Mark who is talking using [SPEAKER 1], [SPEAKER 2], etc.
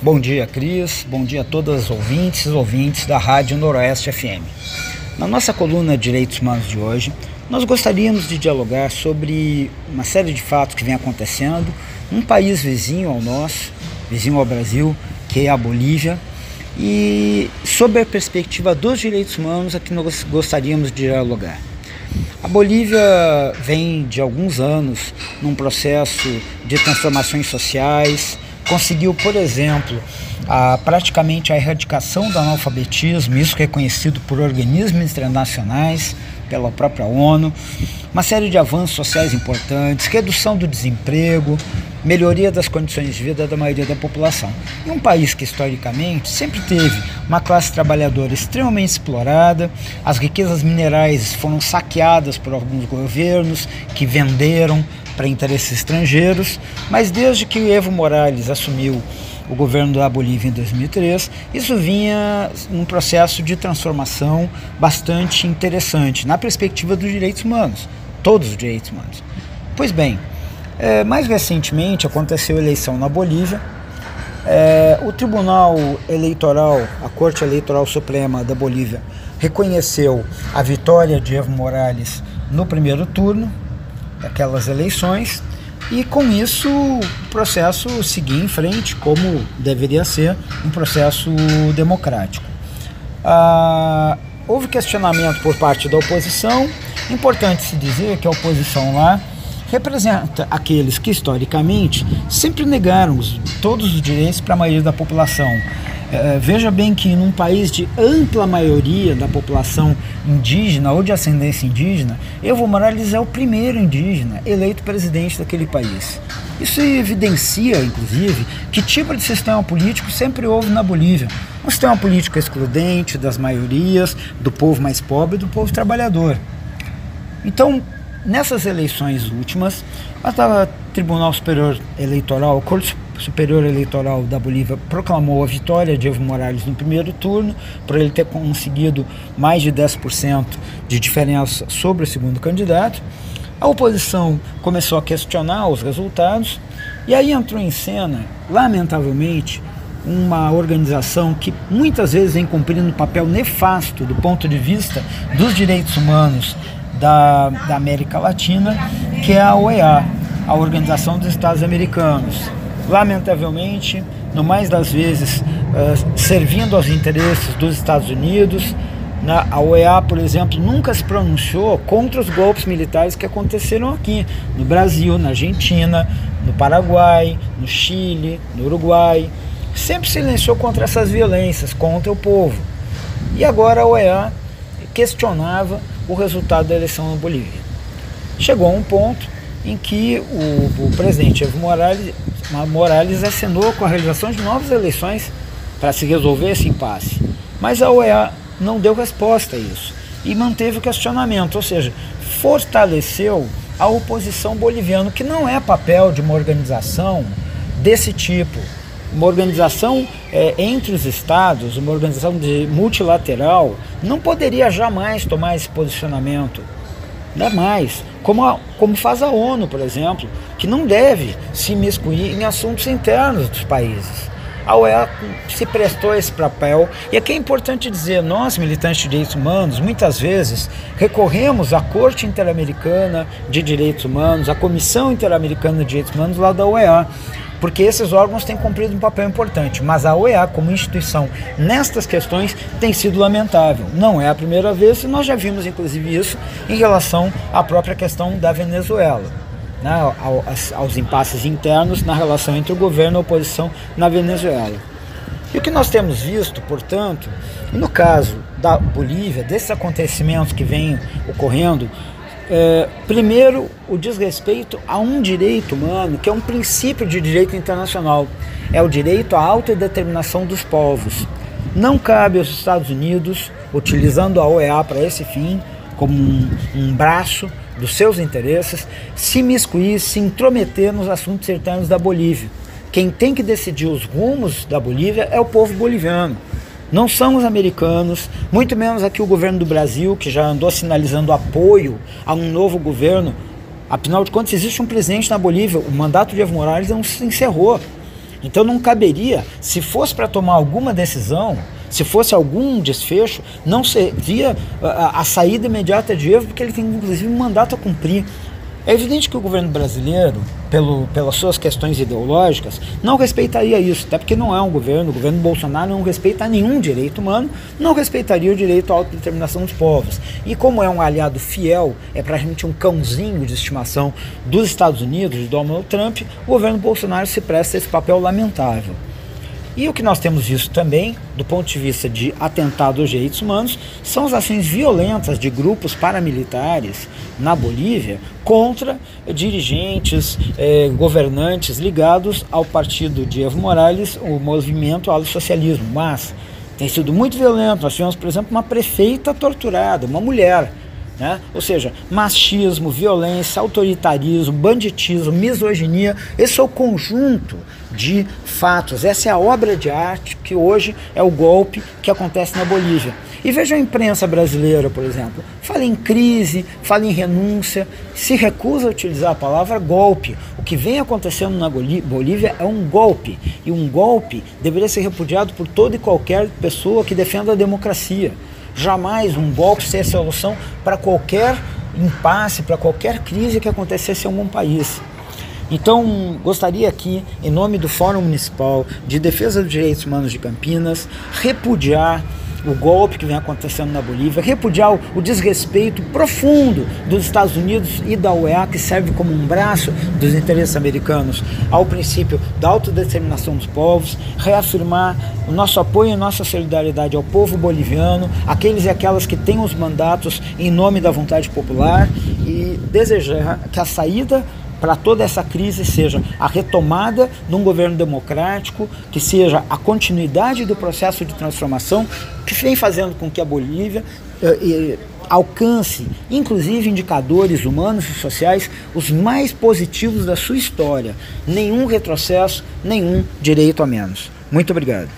[SPEAKER 1] Bom dia, Cris. Bom dia a todas as ouvintes da Rádio Noroeste FM. Na nossa coluna Direitos Humanos de hoje, nós gostaríamos de dialogar sobre uma série de fatos que vem acontecendo num país vizinho ao nosso, vizinho ao Brasil, que é a Bolívia, e sobre a perspectiva dos direitos humanos a que nós gostaríamos de dialogar. A Bolívia vem de alguns anos num processo de transformações sociais, conseguiu, por exemplo, praticamente a erradicação do analfabetismo, isso reconhecido por organismos internacionais, pela própria ONU, uma série de avanços sociais importantes, redução do desemprego, melhoria das condições de vida da maioria da população. E um país que historicamente sempre teve uma classe trabalhadora extremamente explorada, as riquezas minerais foram saqueadas por alguns governos que venderam para interesses estrangeiros, mas desde que o Evo Morales assumiu o governo da Bolívia em 2003, isso vinha num processo de transformação bastante interessante, na perspectiva dos direitos humanos, todos os direitos humanos. Pois bem, mais recentemente aconteceu a eleição na Bolívia, o Tribunal Eleitoral, a Corte Eleitoral Suprema da Bolívia, reconheceu a vitória de Evo Morales no primeiro turno daquelas eleições, e com isso o processo seguia em frente, como deveria ser um processo democrático. Houve questionamento por parte da oposição. Importante se dizer que a oposição lá representa aqueles que historicamente sempre negaram todos os direitos para a maioria da população. Veja bem que num país de ampla maioria da população indígena ou de ascendência indígena, Evo Morales é o primeiro indígena eleito presidente daquele país. Isso evidencia, inclusive, que tipo de sistema político sempre houve na Bolívia. Um sistema político excludente das maiorias, do povo mais pobre e do povo trabalhador. Então, nessas eleições últimas, o Tribunal Superior Eleitoral, a Corte Superior Eleitoral da Bolívia, proclamou a vitória de Evo Morales no primeiro turno, por ele ter conseguido mais de 10% de diferença sobre o segundo candidato. A oposição começou a questionar os resultados, e aí entrou em cena, lamentavelmente, uma organização que muitas vezes vem cumprindo um papel nefasto do ponto de vista dos direitos humanos da América Latina, que é a OEA, a Organização dos Estados Americanos. Lamentavelmente, no mais das vezes, servindo aos interesses dos Estados Unidos. A OEA, por exemplo, nunca se pronunciou contra os golpes militares que aconteceram aqui, no Brasil, na Argentina, no Paraguai, no Chile, no Uruguai. Sempre silenciou contra essas violências, contra o povo. E agora a OEA questionava o resultado da eleição na Bolívia. Chegou a um ponto em que o presidente Evo Morales assinou com a realização de novas eleições para se resolver esse impasse. Mas a OEA não deu resposta a isso e manteve o questionamento, ou seja, fortaleceu a oposição boliviana, que não é papel de uma organização desse tipo. Uma organização entre os estados, uma organização multilateral, não poderia jamais tomar esse posicionamento. Jamais, como faz a ONU, por exemplo, que não deve se imiscuir em assuntos internos dos países. A OEA se prestou a esse papel, e aqui é importante dizer, nós, militantes de direitos humanos, muitas vezes recorremos à Corte Interamericana de Direitos Humanos, à Comissão Interamericana de Direitos Humanos lá da OEA, porque esses órgãos têm cumprido um papel importante, mas a OEA como instituição nestas questões tem sido lamentável. Não é a primeira vez, e nós já vimos inclusive isso em relação à própria questão da Venezuela, né, aos impasses internos na relação entre o governo e a oposição na Venezuela. E o que nós temos visto, portanto, no caso da Bolívia, desses acontecimentos que vêm ocorrendo, primeiro, o desrespeito a um direito humano, que é um princípio de direito internacional, é o direito à autodeterminação dos povos. Não cabe aos Estados Unidos, utilizando a OEA para esse fim, como um braço dos seus interesses, se imiscuir, se intrometer nos assuntos internos da Bolívia. Quem tem que decidir os rumos da Bolívia é o povo boliviano. Não são os americanos, muito menos aqui o governo do Brasil, que já andou sinalizando apoio a um novo governo. Afinal de contas, existe um presidente na Bolívia, o mandato de Evo Morales não se encerrou. Então não caberia, se fosse para tomar alguma decisão, se fosse algum desfecho, não seria a saída imediata de Evo, porque ele tem inclusive um mandato a cumprir. É evidente que o governo brasileiro, pelas suas questões ideológicas, não respeitaria isso, até porque não é um governo, o governo Bolsonaro não respeita nenhum direito humano, não respeitaria o direito à autodeterminação dos povos. E como é um aliado fiel, é praticamente um cãozinho de estimação dos Estados Unidos, de Donald Trump, o governo Bolsonaro se presta a esse papel lamentável. E o que nós temos visto também, do ponto de vista de atentado aos direitos humanos, são as ações violentas de grupos paramilitares na Bolívia contra dirigentes, governantes ligados ao partido de Evo Morales, o movimento ao socialismo. Mas tem sido muito violento. Nós tivemos, por exemplo, uma prefeita torturada, uma mulher. Né? Ou seja, machismo, violência, autoritarismo, banditismo, misoginia, esse é o conjunto de fatos, essa é a obra de arte que hoje é o golpe que acontece na Bolívia. E veja a imprensa brasileira, por exemplo, fala em crise, fala em renúncia, se recusa a utilizar a palavra golpe. O que vem acontecendo na Bolívia é um golpe, e um golpe deveria ser repudiado por toda e qualquer pessoa que defenda a democracia. Jamais um golpe ser solução para qualquer impasse, para qualquer crise que acontecesse em algum país. Então, gostaria aqui, em nome do Fórum Municipal de Defesa dos Direitos Humanos de Campinas, repudiar o golpe que vem acontecendo na Bolívia, repudiar o desrespeito profundo dos Estados Unidos e da UEA, que serve como um braço dos interesses americanos ao princípio da autodeterminação dos povos, reafirmar o nosso apoio e nossa solidariedade ao povo boliviano, aqueles e aquelas que têm os mandatos em nome da vontade popular, e desejar que a saída para toda essa crise seja a retomada de um governo democrático, que seja a continuidade do processo de transformação que vem fazendo com que a Bolívia alcance, inclusive, indicadores humanos e sociais os mais positivos da sua história. Nenhum retrocesso, nenhum direito a menos. Muito obrigado.